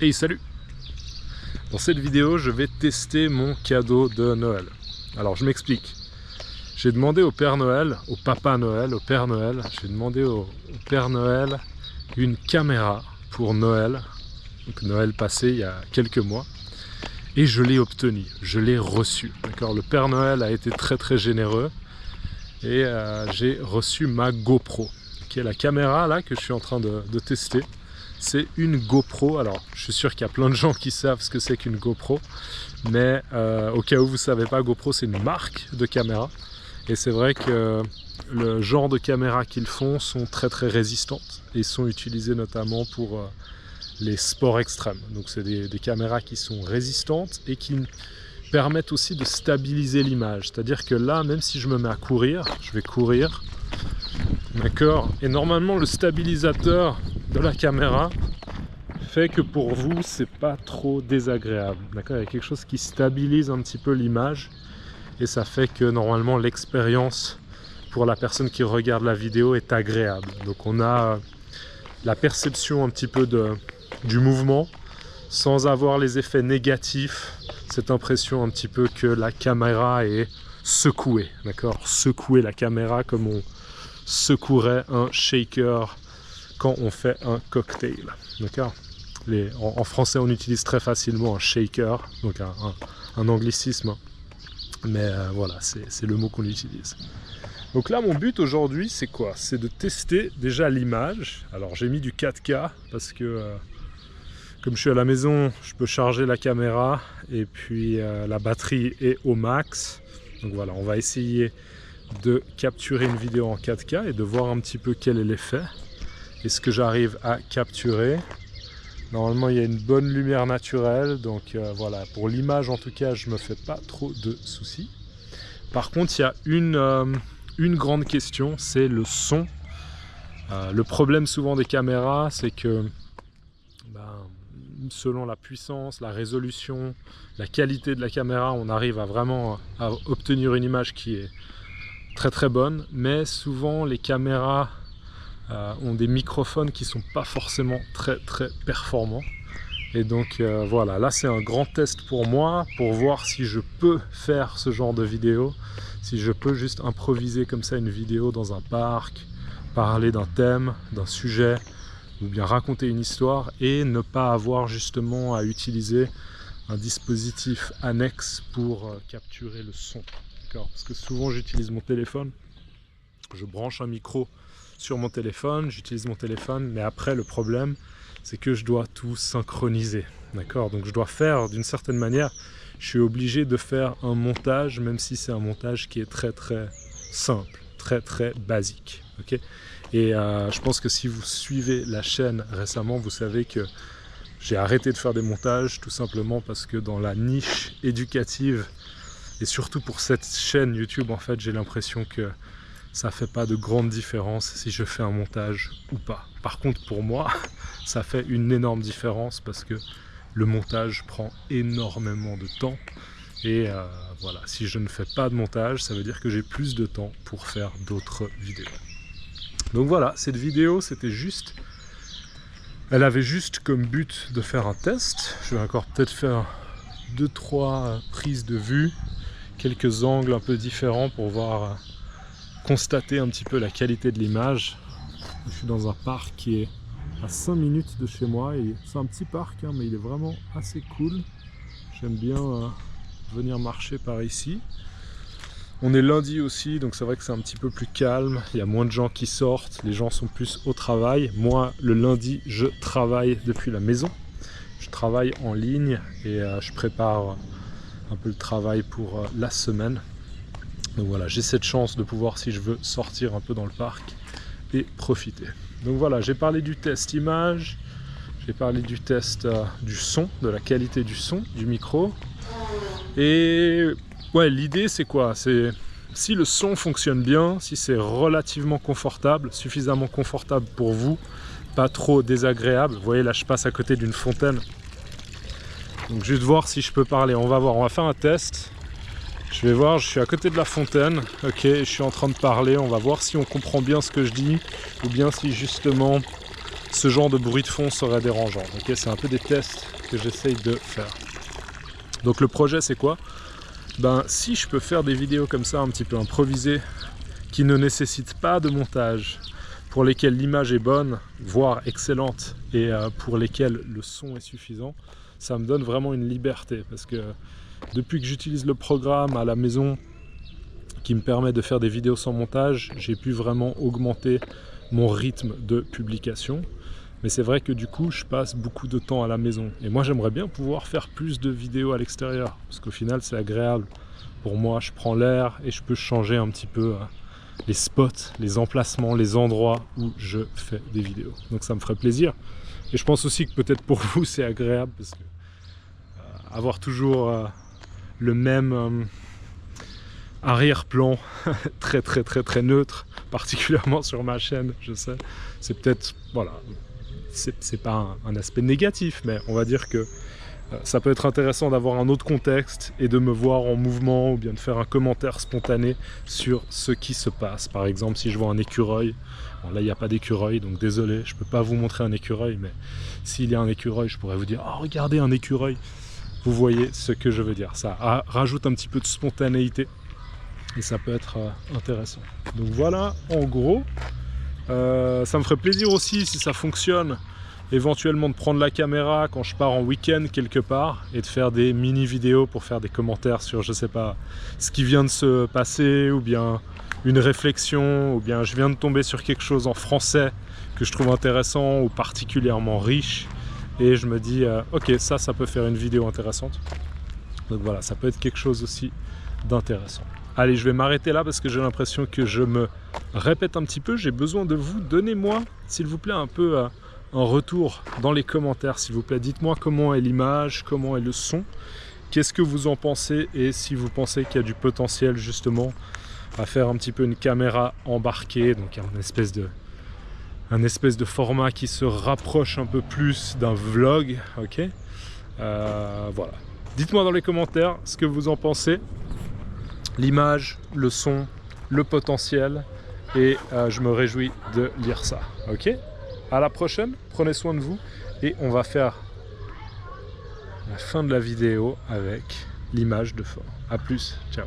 Hey, salut! Dans cette vidéo, je vais tester mon cadeau de Noël. Alors, je m'explique. J'ai demandé au Père Noël, au Papa Noël, au Père Noël, j'ai demandé au Père Noël une caméra pour Noël. Donc Noël passé il y a quelques mois. Et je l'ai obtenu, je l'ai reçu. D'accord, le Père Noël a été très généreux. Et j'ai reçu ma GoPro, qui est la caméra là que je suis en train de tester. C'est une GoPro. Alors je suis sûr qu'il y a plein de gens qui savent ce que c'est qu'une GoPro, mais au cas où vous ne savez pas, GoPro c'est une marque de caméra. Et c'est vrai que le genre de caméras qu'ils font sont très résistantes et sont utilisées notamment pour les sports extrêmes. Donc c'est des caméras qui sont résistantes et qui permettent aussi de stabiliser l'image. C'est-à-dire que là, même si je me mets à courir, je vais courir, d'accord, et normalement le stabilisateur de la caméra fait que pour vous, c'est pas trop désagréable. D'accord, il y a quelque chose qui stabilise un petit peu l'image et ça fait que normalement l'expérience pour la personne qui regarde la vidéo est agréable. Donc on a la perception un petit peu du mouvement sans avoir les effets négatifs, cette impression un petit peu que la caméra est secouée, d'accord, secouer la caméra comme on secouerait un shaker quand on fait un cocktail, d'accord. En français on utilise très facilement un shaker, donc un anglicisme, mais voilà, c'est le mot qu'on utilise. Donc là mon but aujourd'hui c'est quoi? C'est de tester déjà l'image. Alors j'ai mis du 4K parce que comme je suis à la maison, je peux charger la caméra et puis la batterie est au max. Donc voilà, on va essayer de capturer une vidéo en 4K et de voir un petit peu quel est l'effet. Est-ce que j'arrive à capturer? Normalement, il y a une bonne lumière naturelle. Donc voilà, pour l'image en tout cas, je ne me fais pas trop de soucis. Par contre, il y a une grande question, c'est le son. Le problème souvent des caméras, c'est que selon la puissance, la résolution, la qualité de la caméra, on arrive à vraiment à obtenir une image qui est très bonne, mais souvent les caméras ont des microphones qui sont pas forcément très performants. Et donc voilà, là c'est un grand test pour moi, pour voir si je peux faire ce genre de vidéo, si je peux juste improviser comme ça une vidéo dans un parc, parler d'un thème, d'un sujet, ou bien raconter une histoire et ne pas avoir justement à utiliser un dispositif annexe pour capturer le son. Parce que souvent j'utilise mon téléphone, je branche un micro sur mon téléphone, j'utilise mon téléphone, mais après le problème c'est que je dois tout synchroniser. D'accord, donc je dois faire d'une certaine manière, je suis obligé de faire un montage, même si c'est un montage qui est très simple, très basique. Okay, et je pense que si vous suivez la chaîne récemment, vous savez que j'ai arrêté de faire des montages tout simplement parce que dans la niche éducative et surtout pour cette chaîne YouTube, en fait, j'ai l'impression que ça fait pas de grande différence si je fais un montage ou pas. Par contre, pour moi, ça fait une énorme différence parce que le montage prend énormément de temps. Et voilà, si je ne fais pas de montage, ça veut dire que j'ai plus de temps pour faire d'autres vidéos. Donc voilà, cette vidéo, c'était juste... Elle avait juste comme but de faire un test. Je vais encore peut-être faire 2-3 prises de vue, quelques angles un peu différents pour voir, constater un petit peu la qualité de l'image. Je suis dans un parc qui est à 5 minutes de chez moi. C'est un petit parc, hein, mais il est vraiment assez cool. J'aime bien venir marcher par ici. On est lundi aussi, donc c'est vrai que c'est un petit peu plus calme, il y a moins de gens qui sortent, les gens sont plus au travail. Moi, le lundi, je travaille depuis la maison. Je travaille en ligne et je prépare un peu le travail pour la semaine. Donc voilà, j'ai cette chance de pouvoir, si je veux, sortir un peu dans le parc et profiter. Donc voilà, j'ai parlé du test image, j'ai parlé du test du son, de la qualité du son, du micro. Et ouais, l'idée c'est quoi? C'est si le son fonctionne bien, si c'est relativement confortable, suffisamment confortable pour vous, pas trop désagréable. Vous voyez là je passe à côté d'une fontaine. Donc juste voir si je peux parler, on va voir, on va faire un test. Je vais voir, je suis à côté de la fontaine, ok, je suis en train de parler, on va voir si on comprend bien ce que je dis, ou bien si justement ce genre de bruit de fond serait dérangeant. Okay, c'est un peu des tests que j'essaye de faire. Donc le projet c'est quoi? Si je peux faire des vidéos comme ça un petit peu improvisées, qui ne nécessitent pas de montage, pour lesquelles l'image est bonne, voire excellente, et pour lesquelles le son est suffisant, ça me donne vraiment une liberté. Parce que depuis que j'utilise le programme à la maison, qui me permet de faire des vidéos sans montage, j'ai pu vraiment augmenter mon rythme de publication. Mais c'est vrai que du coup, je passe beaucoup de temps à la maison. Et moi, j'aimerais bien pouvoir faire plus de vidéos à l'extérieur. Parce qu'au final, c'est agréable. Pour moi, je prends l'air et je peux changer un petit peu les spots, les emplacements, les endroits où je fais des vidéos. Donc ça me ferait plaisir. Et je pense aussi que peut-être pour vous, c'est agréable. Parce que avoir toujours le même arrière-plan très neutre, particulièrement sur ma chaîne, je sais, c'est peut-être, voilà, c'est pas un aspect négatif, mais on va dire que ça peut être intéressant d'avoir un autre contexte et de me voir en mouvement ou bien de faire un commentaire spontané sur ce qui se passe. Par exemple, si je vois un écureuil, bon là il n'y a pas d'écureuil, donc désolé, je peux pas vous montrer un écureuil, mais s'il y a un écureuil, je pourrais vous dire « Oh, regardez un écureuil !» Vous voyez ce que je veux dire, ça rajoute un petit peu de spontanéité. Et ça peut être intéressant. Donc voilà, en gros, ça me ferait plaisir aussi si ça fonctionne, éventuellement de prendre la caméra quand je pars en week-end quelque part et de faire des mini-vidéos pour faire des commentaires sur, je sais pas, ce qui vient de se passer, ou bien une réflexion, ou bien je viens de tomber sur quelque chose en français que je trouve intéressant ou particulièrement riche, et je me dis, ok, ça peut faire une vidéo intéressante. Donc voilà, ça peut être quelque chose aussi d'intéressant. Allez, je vais m'arrêter là parce que j'ai l'impression que je me répète un petit peu. J'ai besoin de vous. Donnez-moi, s'il vous plaît, un peu un retour dans les commentaires, s'il vous plaît. Dites-moi comment est l'image, comment est le son. Qu'est-ce que vous en pensez et si vous pensez qu'il y a du potentiel justement à faire un petit peu une caméra embarquée, donc un espèce de format qui se rapproche un peu plus d'un vlog, ok. Voilà. Dites-moi dans les commentaires ce que vous en pensez. L'image, le son, le potentiel, et je me réjouis de lire ça. Ok, à la prochaine, prenez soin de vous, et on va faire la fin de la vidéo avec l'image de fond. A plus, ciao.